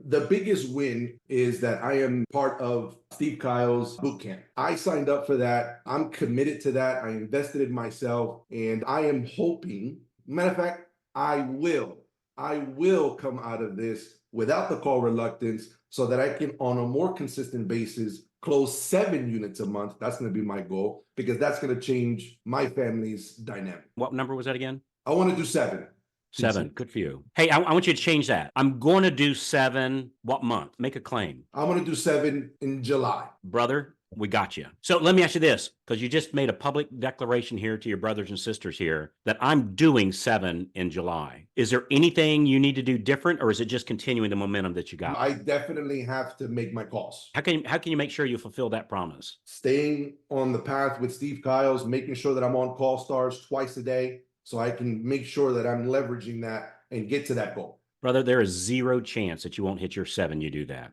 The biggest win is that I am part of Steve Kyle's boot camp. I signed up for that. I'm committed to that. I invested in myself, and I am hoping, matter of fact, I will come out of this without the call reluctance so that I can, on a more consistent basis, close 7 units a month. That's going to be my goal because that's going to change my family's dynamic. What number was that again? I want to do 7. 7. Good for you. Hey, I want you to change that. I'm going to do 7. What month? Make a claim. I'm going to do 7 in July. Brother, we got you. So let me ask you this, because you just made a public declaration here to your brothers and sisters here that I'm doing 7 in July. Is there anything you need to do different, or is it just continuing the momentum that you got? I definitely have to make my calls. How can you make sure you fulfill that promise? Staying on the path with Steve Kyles, making sure that I'm on call stars twice a day so I can make sure that I'm leveraging that and get to that goal. Brother, there is zero chance that you won't hit your 7. You do that.